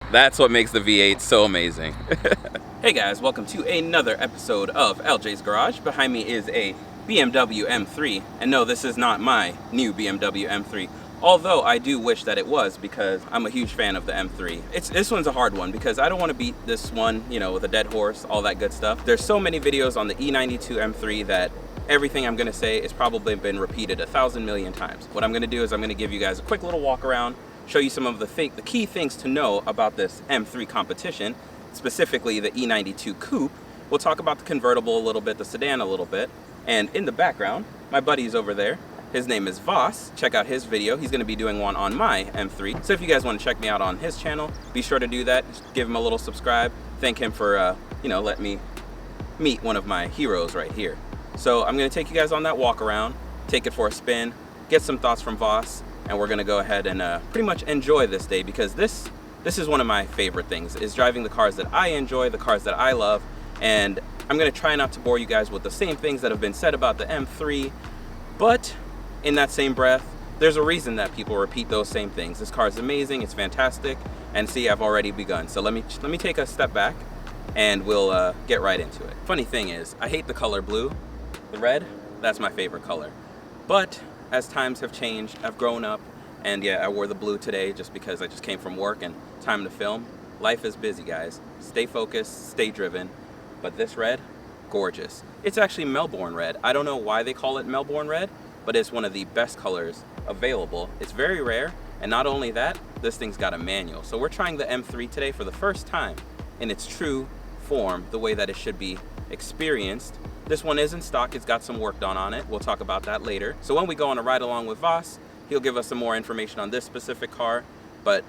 That's what makes the V8 so amazing. Hey guys, welcome to another episode of Ljs Garage. Behind me is a BMW M3, and no, this is not my new BMW M3. Although I do wish that it was, because I'm a huge fan of the M3. This one's a hard one because I don't want to beat this one, you know, with a dead horse, all that good stuff. There's so many videos on the E92 M3 that everything I'm going to say has probably been repeated 1,000 million times. What I'm going to do is I'm going to give you guys a quick little walk around, show you some of the key things to know about this M3 competition, specifically the E92 Coupe. We'll talk about the convertible a little bit, the sedan a little bit, and in the background, my buddy's over there. His name is Voss. Check out his video. He's going to be doing one on my M3. So if you guys want to check me out on his channel, be sure to do that. Just give him a little subscribe. Thank him for, letting me meet one of my heroes right here. So I'm going to take you guys on that walk around, take it for a spin, get some thoughts from Voss, and we're going to go ahead and pretty much enjoy this day, because this is one of my favorite things, is driving the cars that I enjoy, the cars that I love. And I'm going to try not to bore you guys with the same things that have been said about the M3, but in that same breath, there's a reason that people repeat those same things. This car is amazing, it's fantastic, and see, I've already begun. So let me take a step back and we'll get right into it. Funny thing is, I hate the color blue. The red, that's my favorite color. But as times have changed, I've grown up, and yeah, I wore the blue today just because I just came from work and time to film. Life is busy, guys. Stay focused, stay driven. But this red, gorgeous. It's actually Melbourne red. I don't know why they call it Melbourne red, but it's one of the best colors available. It's very rare, and not only that, this thing's got a manual. So we're trying the M3 today for the first time in its true form, the way that it should be experienced. This one is in stock, it's got some work done on it. We'll talk about that later. So when we go on a ride along with Voss, he'll give us some more information on this specific car, but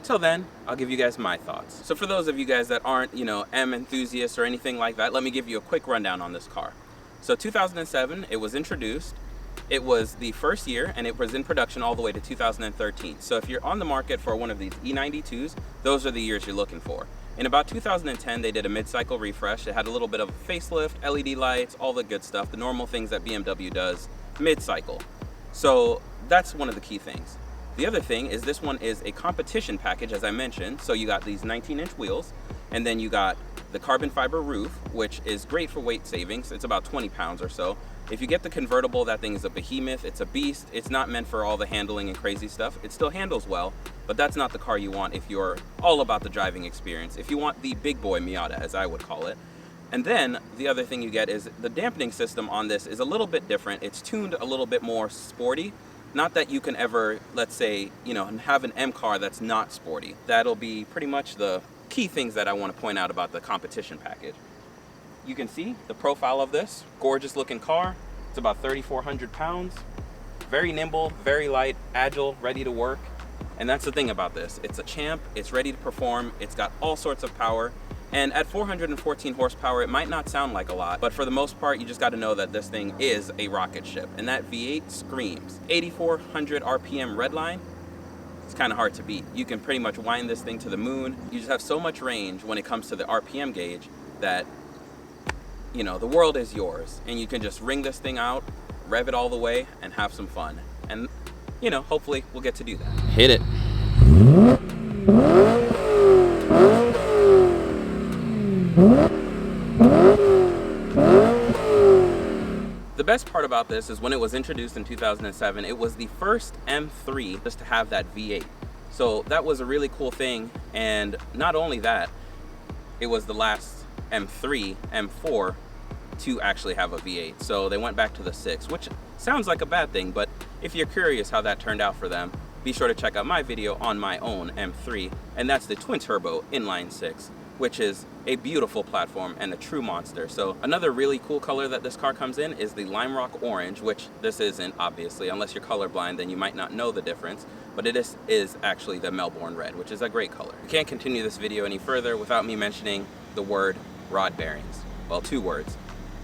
till then, I'll give you guys my thoughts. So for those of you guys that aren't, M enthusiasts or anything like that, let me give you a quick rundown on this car. So 2007, it was introduced. It was the first year, and it was in production all the way to 2013. So if you're on the market for one of these E92s, those are the years you're looking for. In about 2010, they did a mid-cycle refresh. It had a little bit of a facelift, LED lights, all the good stuff, the normal things that BMW does mid-cycle. So that's one of the key things. The other thing is this one is a competition package, as I mentioned. So you got these 19-inch wheels, and then you got the carbon fiber roof, which is great for weight savings. It's about 20 pounds or so. If you get the convertible, that thing is a behemoth. It's a beast. It's not meant for all the handling and crazy stuff. It still handles well, but that's not the car you want if you're all about the driving experience. If you want the big boy Miata, as I would call it. And then the other thing you get is the dampening system on this is a little bit different. It's tuned a little bit more sporty. Not that you can ever, let's say, have an M car that's not sporty. That'll be pretty much the key things that I want to point out about the competition package. You can see the profile of this. Gorgeous looking car. It's about 3,400 pounds. Very nimble, very light, agile, ready to work. And that's the thing about this. It's a champ, it's ready to perform, it's got all sorts of power. And at 414 horsepower, it might not sound like a lot, but for the most part, you just got to know that this thing is a rocket ship. And that V8 screams. 8,400 RPM redline, it's kind of hard to beat. You can pretty much wind this thing to the moon. You just have so much range when it comes to the RPM gauge that, the world is yours. And you can just ring this thing out, rev it all the way, and have some fun. And, hopefully we'll get to do that. Hit it. The best part about this is when it was introduced in 2007, it was the first M3 just to have that V8. So that was a really cool thing, and not only that, it was the last M3, M4 to actually have a V8. So they went back to the 6, which sounds like a bad thing, but if you're curious how that turned out for them, be sure to check out my video on my own M3, and that's the twin turbo inline 6, which is a beautiful platform and a true monster. So another really cool color that this car comes in is the Lime Rock Orange, which this isn't, obviously. Unless you're colorblind, then you might not know the difference, but it is actually the Melbourne Red, which is a great color. I can't continue this video any further without me mentioning the word rod bearings. Well, two words.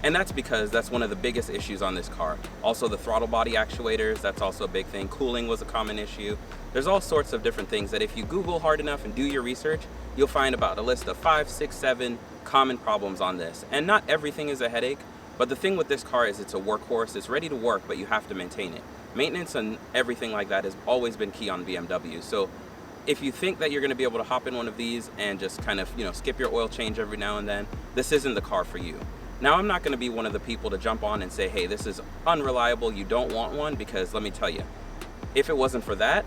And that's because that's one of the biggest issues on this car. Also the throttle body actuators, that's also a big thing. Cooling was a common issue. There's all sorts of different things that if you Google hard enough and do your research, you'll find about a list of 5, 6, 7 common problems on this. And not everything is a headache, but the thing with this car is it's a workhorse. It's ready to work, but you have to maintain it. Maintenance and everything like that has always been key on BMW. So if you think that you're going to be able to hop in one of these and just kind of, skip your oil change every now and then, this isn't the car for you. Now, I'm not going to be one of the people to jump on and say, hey, this is unreliable, you don't want one, because let me tell you, if it wasn't for that,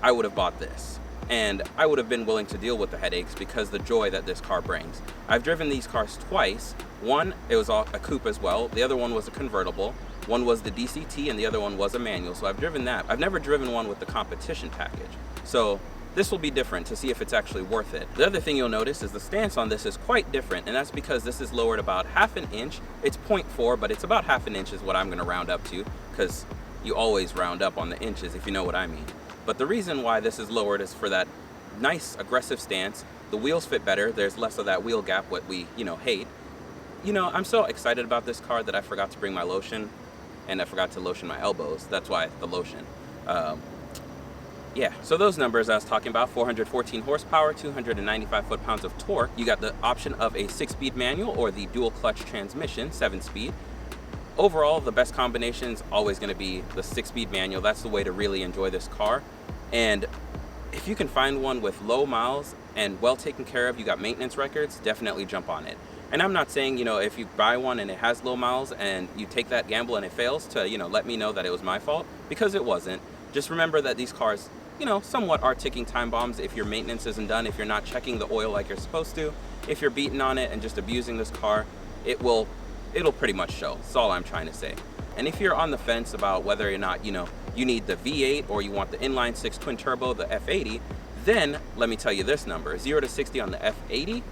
I would have bought this. And I would have been willing to deal with the headaches because the joy that this car brings. I've driven these cars twice. One, it was a coupe as well. The other one was a convertible. One was the DCT and the other one was a manual. So I've driven that. I've never driven one with the competition package. So this will be different to see if it's actually worth it. The other thing you'll notice is the stance on this is quite different, and that's because this is lowered about ½ an inch. It's 0.4, but it's about ½ an inch is what I'm gonna round up to, because you always round up on the inches if you know what I mean. But the reason why this is lowered is for that nice aggressive stance. The wheels fit better. There's less of that wheel gap, what we, hate. I'm so excited about this car that I forgot to bring my lotion, and I forgot to lotion my elbows. That's why the lotion. Yeah, so those numbers I was talking about, 414 horsepower, 295 foot-pounds of torque. You got the option of a 6-speed manual or the dual clutch transmission, 7-speed. Overall, the best combination is always going to be the 6-speed manual. That's the way to really enjoy this car. And if you can find one with low miles and well taken care of, you got maintenance records, definitely jump on it. And I'm not saying, if you buy one and it has low miles and you take that gamble and it fails, to, let me know that it was my fault, because it wasn't. Just remember that these cars, somewhat are ticking time bombs if your maintenance isn't done, if you're not checking the oil like you're supposed to, if you're beating on it and just abusing this car, it'll pretty much show. That's all I'm trying to say. And if you're on the fence about whether or not, you need the V8 or you want the inline 6 twin turbo, the F80, then let me tell you this number, 0 to 60 on the F80,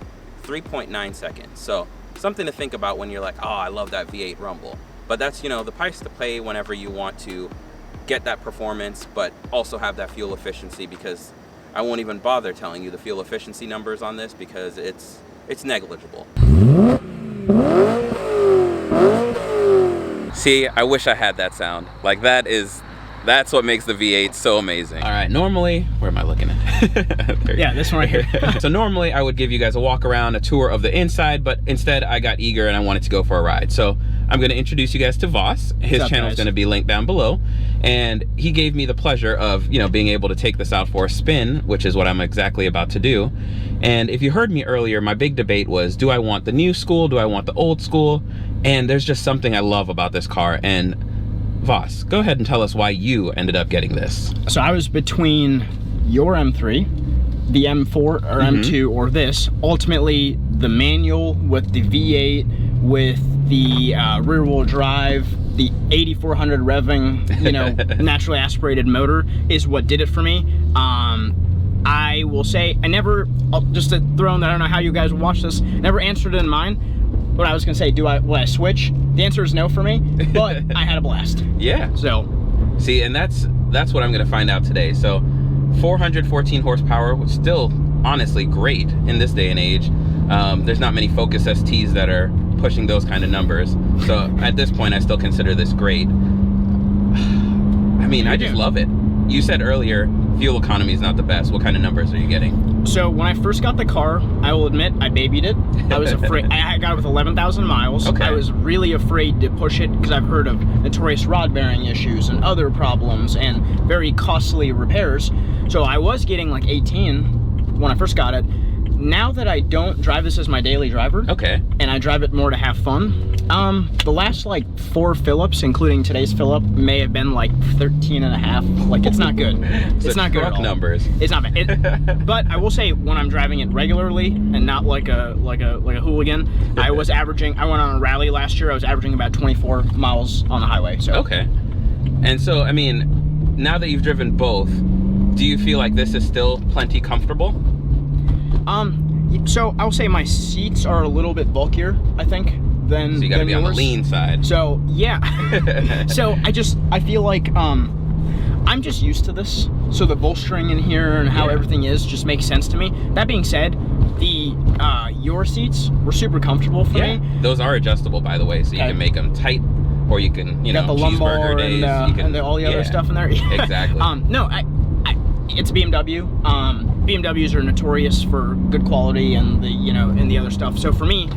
3.9 seconds. So something to think about when you're like, oh, I love that V8 rumble. But that's, the price to pay whenever you want to get that performance, but also have that fuel efficiency, because I won't even bother telling you the fuel efficiency numbers on this because it's negligible. See, I wish I had that sound. Like, that's what makes the V8 so amazing. All right, normally, where am I looking at? Yeah, this one right here. So normally I would give you guys a walk around, a tour of the inside, but instead I got eager and I wanted to go for a ride. So I'm gonna introduce you guys to Voss. His channel is gonna be linked down below. And he gave me the pleasure of, being able to take this out for a spin, which is what I'm exactly about to do. And if you heard me earlier, my big debate was, do I want the new school? Do I want the old school? And there's just something I love about this car. And Voss, go ahead and tell us why you ended up getting this. So I was between your M3, the M4 or M2, or this. Ultimately, the manual with the V8, with the rear-wheel drive, the 8400 revving, naturally aspirated motor is what did it for me. I will say, I never, just to throw in that, I don't know how you guys watch this, never answered it in mind. What I was gonna say, will I switch? The answer is no for me, but I had a blast. Yeah. So. See, and that's what I'm gonna find out today. So 414 horsepower was still honestly great in this day and age. There's not many Focus STs that are pushing those kind of numbers. So at this point, I still consider this great. I mean, I just love it. You said earlier, fuel economy is not the best. What kind of numbers are you getting? So when I first got the car, I will admit, I babied it. I was afraid. I got it with 11,000 miles. Okay. I was really afraid to push it because I've heard of notorious rod bearing issues and other problems and very costly repairs. So I was getting like 18 when I first got it. Now that I don't drive this as my daily driver, okay, and I drive it more to have fun, the last like 4 fill-ups, including today's fill-up, may have been like 13.5. Like, it's not good. It's not good at all. Numbers. It's not bad. But I will say, when I'm driving it regularly and not like a hooligan, I was averaging. I went on a rally last year. I was averaging about 24 miles on the highway. So okay. And so, I mean, now that you've driven both, do you feel like this is still plenty comfortable? So I'll say my seats are a little bit bulkier, I think, than. So you gotta be yours. on the lean side. So yeah. So I feel like I'm just used to this. So the bolstering in here and how everything is just makes sense to me. That being said, your seats were super comfortable for me. Those are adjustable, by the way, so you can make them tight, or you can, got the lumbar days, and all the other stuff in there. Exactly. No, it's BMW. BMWs are notorious for good quality and the other stuff. So for me,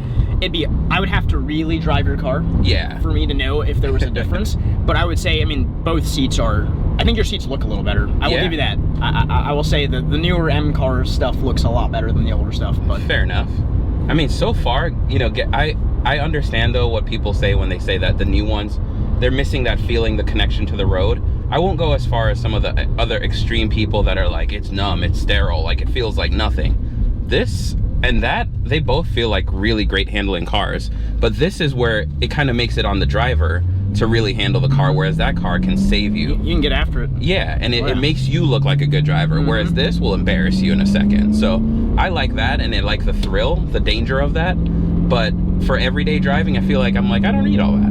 I would have to really drive your car. Yeah. For me to know if there was a difference. But I would say, I mean, both seats are I think your seats look a little better. I will give you that. I will say that the newer M car stuff looks a lot better than the older stuff. But fair enough. I mean, so far, you know, I understand though what people say when they say that the new ones, they're missing that feeling, the connection to the road. I won't go as far as some of the other extreme people that are like, it's numb, it's sterile, like it feels like nothing. This and that, they both feel like really great handling cars. But this is where it kind of makes it on the driver to really handle the car, whereas that car can save you. You can get after it. Yeah, and it makes you look like a good driver, whereas this will embarrass you in a second. So I like that, and I like the thrill, the danger of that. But for everyday driving, I feel like I don't need all that.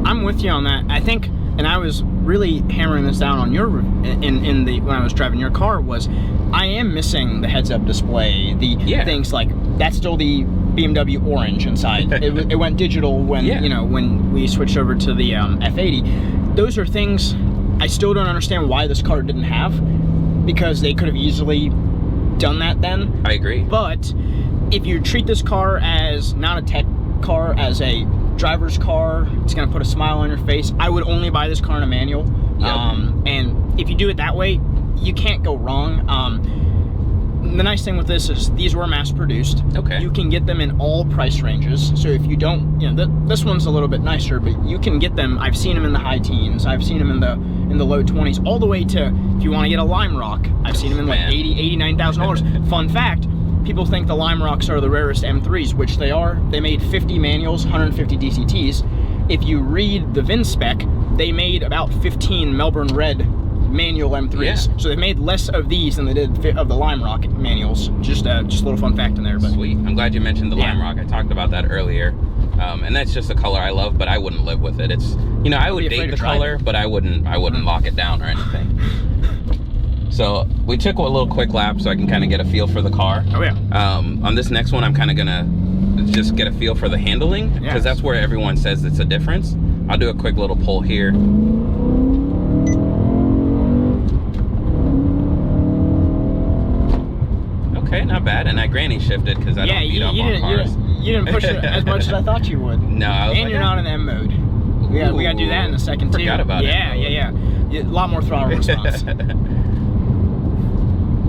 I'm with you on that. I think, and I was really hammering this down on your when I was driving your car, was I am missing the heads-up display, the things like that's still the BMW orange inside. it went digital when you know, when we switched over to the F80. Those are things I still don't understand why this car didn't have, because they could have easily done that then. I agree. But if you treat this car as not a tech car, as a driver's car, it's gonna put a smile on your face, I would only buy this car in a manual. And if you do it that way, you can't go wrong. The nice thing with this is these were mass produced. Okay. You can get them in all price ranges. So if you don't, you know, this one's a little bit nicer, but you can get them. I've seen them in the high teens. I've seen them in the low 20s, all the way to, if you want to get a Lime Rock, I've seen them in like $89,000. Fun fact, people think the Lime Rocks are the rarest M3s, which they are. They made 50 manuals, 150 DCTs. If you read the VIN spec, they made about 15 Melbourne Red manual M3s. Yeah. So they made less of these than they did of the Lime Rock manuals. Just a little fun fact in there. But sweet. I'm glad you mentioned the Lime Rock. I talked about that earlier. And that's just a color I love, but I wouldn't live with it. It's, you know, I would date the color, but I wouldn't lock it down or anything. So we took a little quick lap so I can kind of get a feel for the car. Oh yeah. On this next one, I'm kind of gonna just get a feel for the handling, because that's where everyone says it's a difference. I'll do a quick little pull here. Okay, not bad. And I granny shifted because I don't beat up on cars. You didn't push it as much as I thought you would. No, I was and like, you're not in M mode. We got to do that in a second too. Forgot about it. Yeah. A lot more throttle response.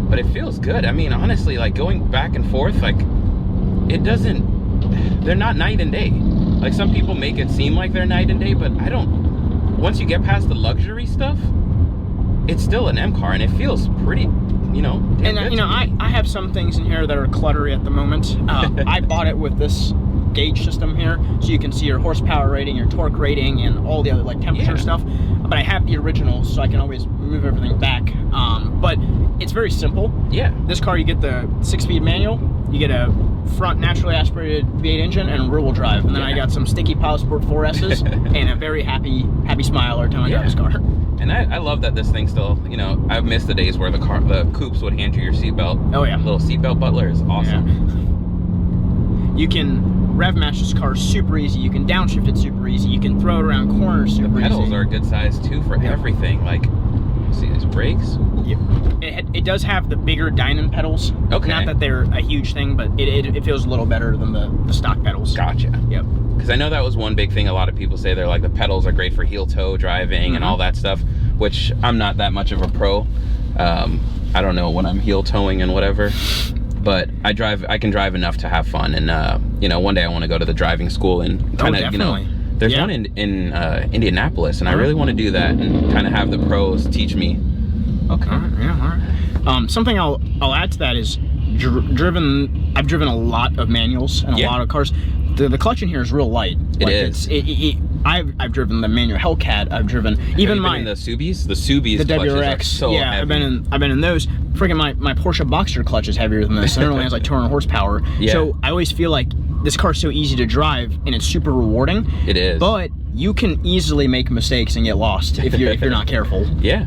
But it feels good. I mean, honestly, like going back and forth, like it doesn't. They're not night and day. Like some people make it seem like they're night and day, but I don't. Once you get past the luxury stuff, it's still an M car, and it feels pretty. You know, and you know, I have some things in here that are cluttery at the moment. I bought it with this gauge system here, so you can see your horsepower rating, your torque rating, and all the other like temperature stuff. But I have the original, so I can always move everything back. But it's very simple. Yeah. This car, you get the 6-speed manual, you get a front naturally aspirated V8 engine, and rear-wheel drive. And then I got some sticky Pilot Sport 4S's and a very happy smile every time I drive this car. And I love that this thing still, you know, I've missed the days where the coupes would hand you your seatbelt. Oh yeah. Little seatbelt butler is awesome. Yeah. You can rev match this car super easy. You can downshift it super easy. You can throw it around corners super easy. The pedals are a good size too for everything. Like, see these brakes? Yep. It does have the bigger Dynon pedals. Okay. Not that they're a huge thing, but it feels a little better than the stock pedals. Gotcha. Yep. Because I know that was one big thing a lot of people say. They're like, the pedals are great for heel toe driving and all that stuff, which I'm not that much of a pro. I don't know when I'm heel towing and whatever, but I can drive enough to have fun. And you know, one day I want to go to the driving school and kind of, you know, there's one in Indianapolis, and I really want to do that and kind of have the pros teach me. Okay. All right. Something I'll add to that is I've driven a lot of manuals and a lot of cars. The clutch in here is real light. It is. I've driven the manual Hellcat. I've driven even in the Subies. The Subies, the WRX. So yeah, heavy. I've been in those. Freaking my Porsche Boxster clutch is heavier than this. And it only has like 200 horsepower. Yeah. So I always feel like this car's so easy to drive and it's super rewarding. It is. But you can easily make mistakes and get lost if you're not careful. Yeah.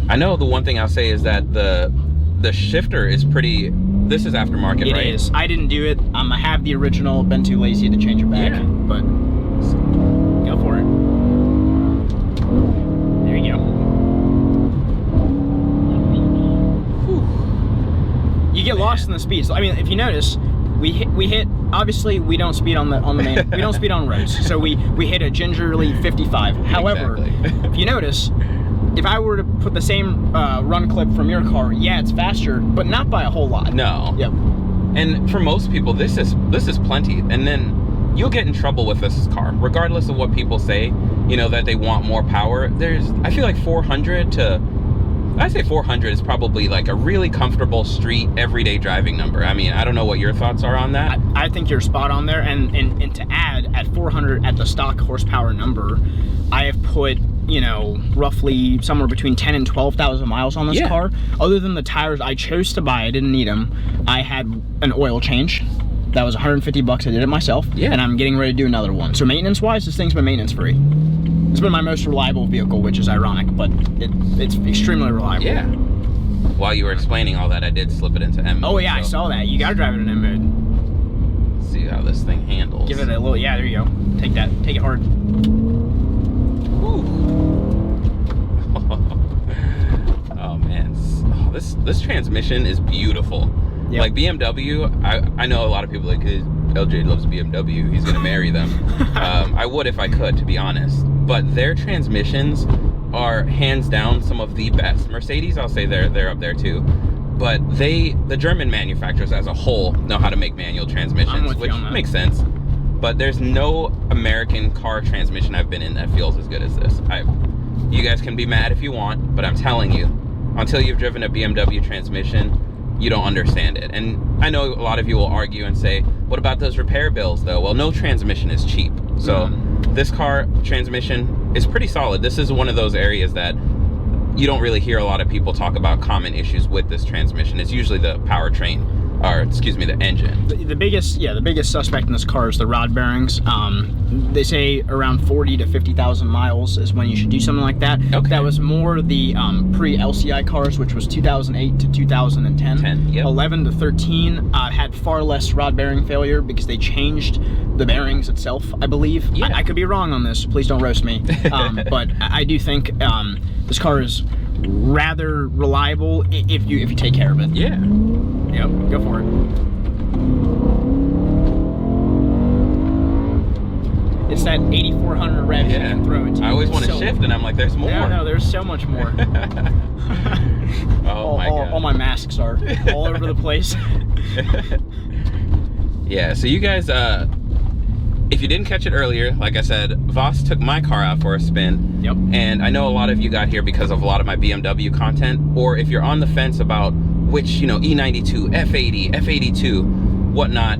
I know the one thing I'll say is that the shifter is pretty. This is aftermarket, right? It is. I didn't do it. I have the original. Been too lazy to change it back. Yeah. But go for it. There you go. Whew. You get lost in the speeds. I mean, if you notice, we hit. Obviously, we don't speed on the main. We don't speed on roads. So we hit a gingerly 55. However, if you notice, if I were to put the same run clip from your car, yeah, it's faster, but not by a whole lot. No. Yep. And for most people, this is plenty. And then you'll get in trouble with this car, regardless of what people say, you know, that they want more power. I feel like 400 to, I'd say 400 is probably like a really comfortable street, everyday driving number. I mean, I don't know what your thoughts are on that. I think you're spot on there. And to add, at 400 at the stock horsepower number, I have put, you know, roughly somewhere between 10 and 12,000 miles on this car. Other than the tires I chose to buy, I didn't need them. I had an oil change. That was 150 bucks. I did it myself. Yeah. And I'm getting ready to do another one. So maintenance-wise, this thing's been maintenance-free. It's been my most reliable vehicle, which is ironic, but it's extremely reliable. Yeah. While you were explaining all that, I did slip it into M mode. Oh yeah, so I saw that. You gotta drive it in M mode. Let's see how this thing handles. Give it a little, yeah, there you go. Take that, take it hard. Oh man, this transmission is beautiful. Yep. Like BMW, I know a lot of people like, LJ loves BMW, he's gonna marry them. I would if I could, to be honest. But their transmissions are hands down some of the best. Mercedes, I'll say they're up there too. But the German manufacturers as a whole know how to make manual transmissions, which makes sense. But there's no American car transmission I've been in that feels as good as this. You guys can be mad if you want, but I'm telling you, until you've driven a BMW transmission, you don't understand it. And I know a lot of you will argue and say, what about those repair bills though? Well, no transmission is cheap. So this car transmission is pretty solid. This is one of those areas that you don't really hear a lot of people talk about common issues with this transmission. It's usually the powertrain, or excuse me, the engine. The biggest suspect in this car is the rod bearings. They say around 40 to 50,000 miles is when you should do something like that. Okay. That was more the pre-LCI cars, which was 2008 to 2010. Yep. 11 to 13 had far less rod bearing failure because they changed the bearings itself, I believe. Yeah. I could be wrong on this, please don't roast me. But I do think this car is rather reliable if you take care of it. Yeah. Yep, go for it. It's that 8,400 revs you can throw it to. I always want to shift, and I'm like, there's more. No, there's so much more. Oh my God. All my masks are all over the place. Yeah, so you guys, if you didn't catch it earlier, like I said, Voss took my car out for a spin. Yep. And I know a lot of you got here because of a lot of my BMW content, or if you're on the fence about which, you know, E92, F80, F82, whatnot,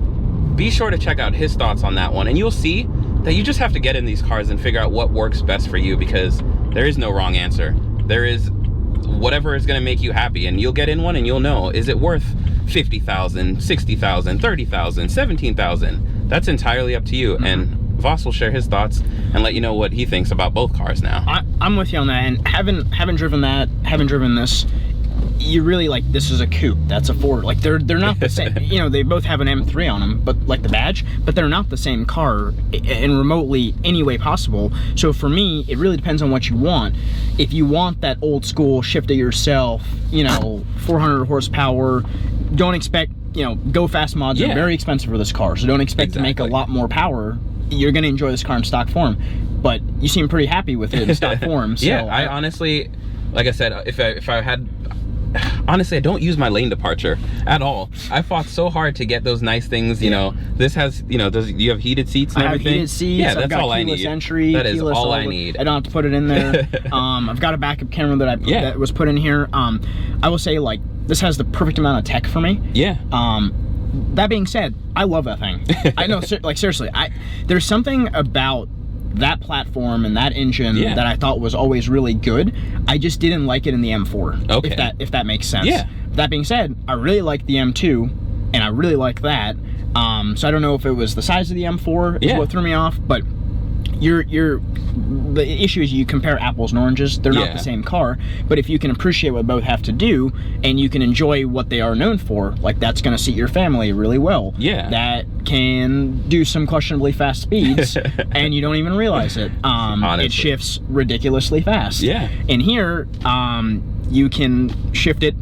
be sure to check out his thoughts on that one. And you'll see that you just have to get in these cars and figure out what works best for you, because there is no wrong answer. There is whatever is going to make you happy, and you'll get in one and you'll know, is it worth 50,000, 60,000, 30,000, 17,000? That's entirely up to you. And Voss will share his thoughts and let you know what he thinks about both cars now. I'm with you on that, and having driven this, you really, like, this is a coupe, that's a Ford. Like, they're not the same. You know, they both have an M3 on them, but like the badge, but they're not the same car in remotely any way possible. So for me, it really depends on what you want. If you want that old school shift it yourself, you know, 400 horsepower, don't expect, you know, go fast mods are very expensive for this car, so don't expect to make a lot more power. You're gonna enjoy this car in stock form, but you seem pretty happy with it in stock form. So yeah, I honestly, like I said, if I had, honestly, I don't use my lane departure at all. I fought so hard to get those nice things. You know, this has, you know, you have heated seats and everything? I have heated seats. Yeah, that's all I need. Entry, that is all I need. I don't have to put it in there. I've got a backup camera that was put in here. I will say, like, this has the perfect amount of tech for me. Yeah. That being said, I love that thing. I know, like, seriously, there's something about that platform and that engine that I thought was always really good. I just didn't like it in the M4. Okay. If that makes sense. Yeah. That being said, I really like the M2, and I really like that. So I don't know if it was the size of the M4 is what threw me off, but the issue is you compare apples and oranges. They're not the same car, but if you can appreciate what both have to do and you can enjoy what they are known for, like, that's going to suit your family really well. Yeah. That can do some questionably fast speeds and you don't even realize it. It shifts ridiculously fast. Yeah. And here, you can shift it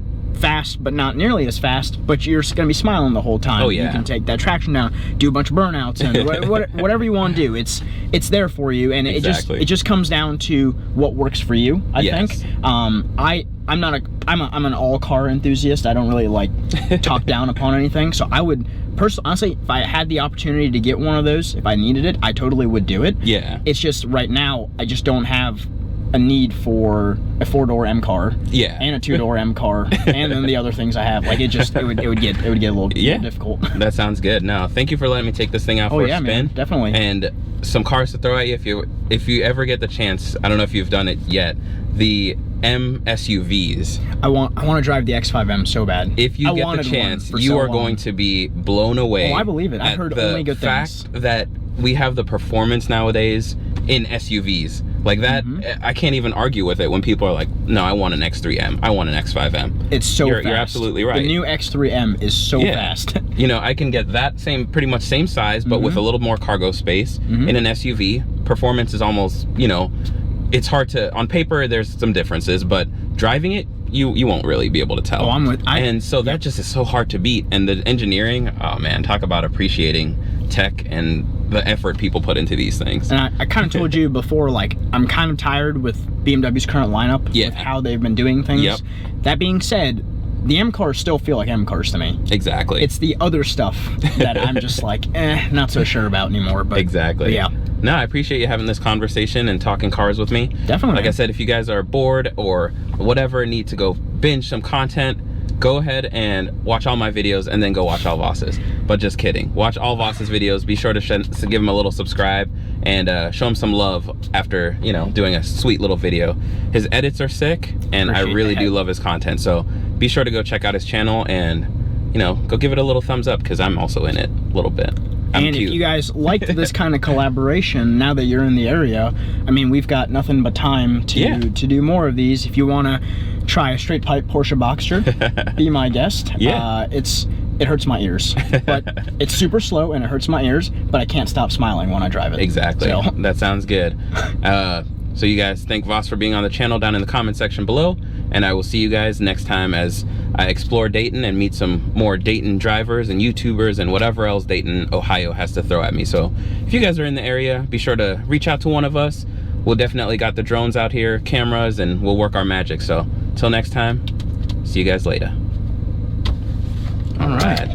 fast, but not nearly as fast, but you're going to be smiling the whole time. Oh, yeah. You can take that traction down, do a bunch of burnouts, and whatever you want to do. It's there for you, and Exactly. it just comes down to what works for you, I Yes. think. I'm an all car enthusiast. I don't really like talk down upon anything. So I would personally, honestly, if I had the opportunity to get one of those, if I needed it, I totally would do it. Yeah. It's just right now I just don't have a need for a 4-door M car. Yeah. And a 2-door M car, and then the other things I have. Like it would get a little difficult. That sounds good. No, thank you for letting me take this thing out for a spin. Man, definitely. And some cars to throw at you if you ever get the chance. I don't know if you've done it yet. The M SUVs. I want to drive the X5M so bad. If you get the chance, you are going to be blown away. Oh, I believe it. I've heard only good things. The fact that we have the performance nowadays in SUVs like that, I can't even argue with it when people are like, no, I want an X3M, I want an X5M. It's so fast. You're absolutely right. The new X3M is so fast. You know, I can get that pretty much same size, but with a little more cargo space in an SUV. Performance is almost, you know, it's hard to, on paper there's some differences, but driving it, you won't really be able to tell. And so that just is so hard to beat. And the engineering, oh man, talk about appreciating tech and the effort people put into these things. And I kind of told you before, like, I'm kind of tired with BMW's current lineup, with how they've been doing things. Yep. That being said, the M cars still feel like M cars to me. Exactly. It's the other stuff that I'm just like, not so sure about anymore. But exactly. But yeah. No, I appreciate you having this conversation and talking cars with me. Definitely. Like I said, if you guys are bored or whatever, need to go binge some content, go ahead and watch all my videos and then go watch all Voss's. But just kidding. Watch all Voss's videos. Be sure to give him a little subscribe and show him some love after, you know, doing a sweet little video. His edits are sick, and I really do love his content. So be sure to go check out his channel and, you know, go give it a little thumbs up because I'm also in it a little bit. I'm and cute. If you guys liked this kind of collaboration, now that you're in the area, I mean, we've got nothing but time to do more of these. If you want to try a straight pipe Porsche Boxster, be my guest. Yeah. It hurts my ears, but it's super slow and it hurts my ears, but I can't stop smiling when I drive it. Exactly. So. That sounds good. So you guys thank Voss for being on the channel down in the comment section below, and I will see you guys next time as I explore Dayton and meet some more Dayton drivers and YouTubers and whatever else Dayton, Ohio has to throw at me. So if you guys are in the area, be sure to reach out to one of us. We'll definitely got the drones out here, cameras, and we'll work our magic. So till next time, see you guys later. All right.